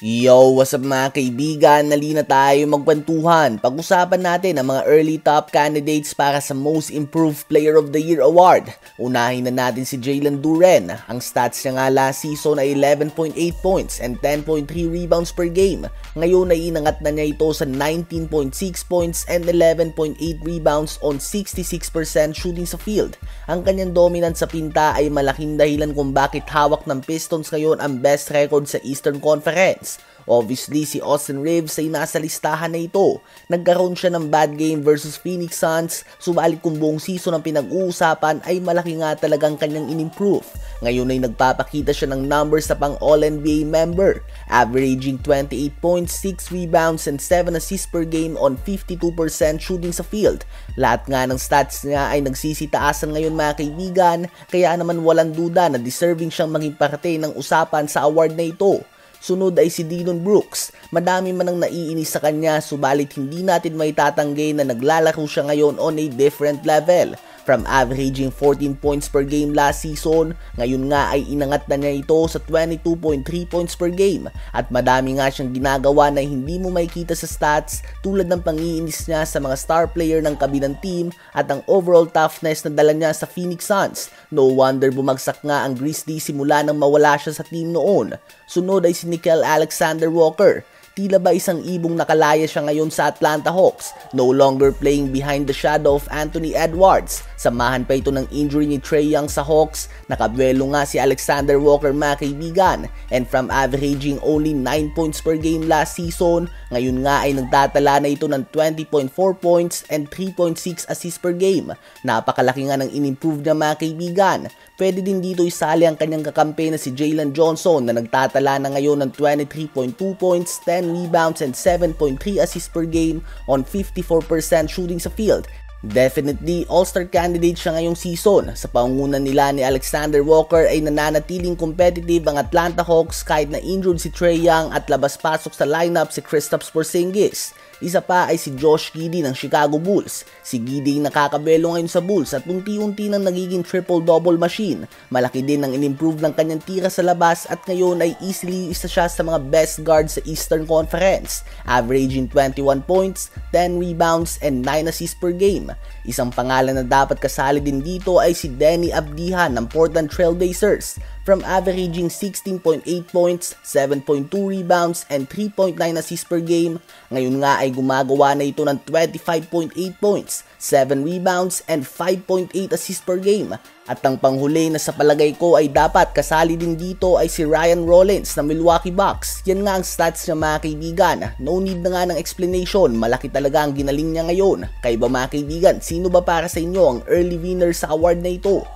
Yo, what's up mga kaibigan? Nalina tayo magkwentuhan. Pag-usapan natin ang mga early top candidates para sa Most Improved Player of the Year Award. Unahin na natin si Jalen Duren. Ang stats niya nga last season ay 11.8 points and 10.3 rebounds per game. Ngayon ay inangat na niya ito sa 19.6 points and 11.8 rebounds on 66% shooting sa field. Ang kanyang dominance sa pinta ay malaking dahilan kung bakit hawak ng Pistons ngayon ang best record sa Eastern Conference. Obviously, si Austin Reaves ay nasa listahan na ito. Nagkaroon siya ng bad game versus Phoenix Suns, subalit kung buong season ang pinag-uusapan ay malaki nga talagang kanyang in-improve. Ngayon ay nagpapakita siya ng numbers sa pang All-NBA member, averaging 28 points, 6 rebounds, and 7 assists per game on 52% shooting sa field. Lahat nga ng stats niya ay nagsisitaasan ngayon mga kaibigan, kaya naman walang duda na deserving siyang maging parte ng usapan sa award na ito. Sunod ay si Dillon Brooks. Madami man ang naiinis sa kanya, subalit hindi natin may tatanggi na naglalaro siya ngayon on a different level. From averaging 14 points per game last season, ngayon nga ay inangat na niya ito sa 22.3 points per game. At madami nga siyang ginagawa na hindi mo makikita sa stats, tulad ng pangiinis niya sa mga star player ng kabilang team at ang overall toughness na dala niya sa Phoenix Suns. No wonder bumagsak nga ang Grizzlies simula nang mawala siya sa team noon. Sunod ay si Nickeil Alexander-Walker. Tila ba isang ibong nakalaya siya ngayon sa Atlanta Hawks, no longer playing behind the shadow of Anthony Edwards. Samahan pa ito ng injury ni Trae Young sa Hawks, nakabuelo nga si Alexander Walker mga kaibigan, and from averaging only 9 points per game last season, ngayon nga ay nagtatala na ito ng 20.4 points and 3.6 assists per game. Napakalaki nga ng in-improve niya mga kaibigan. Pwede din dito isali ang kanyang kakampi na si Jalen Johnson na nagtatala na ngayon ng 23.2 points, 10 rebounds, and 7.3 assists per game on 54% shooting sa field. Definitely all-star candidate siya ngayong season. Sa pangunan nila ni Alexander Walker ay nananatiling competitive ang Atlanta Hawks kahit na injured si Trae Young at labas-pasok sa lineup si Kristaps Porzingis. Isa pa ay si Josh Giddey ng Chicago Bulls. Si Giddey nakakabelo ngayon sa Bulls at unti-unti nang nagiging triple-double machine. Malaki din ang in-improve ng kanyang tira sa labas at ngayon ay easily isa siya sa mga best guards sa Eastern Conference, averaging 21 points, 10 rebounds, and 9 assists per game. Isang pangalan na dapat kasali din dito ay si Deni Avdija ng Portland Trail Blazers. From averaging 16.8 points, 7.2 rebounds, and 3.9 assists per game, ngayon nga ay gumagawa na ito ng 25.8 points, 7 rebounds, and 5.8 assists per game. At ang panghuli na sa palagay ko ay dapat kasali din dito ay si Ryan Rollins ng Milwaukee Bucks. Yan nga ang stats niya mga kaibigan. No need na nga ng explanation, malaki talaga ang ginaling niya ngayon. Kaya ba mga kaibigan, sino ba para sa inyo ang early winner sa award na ito?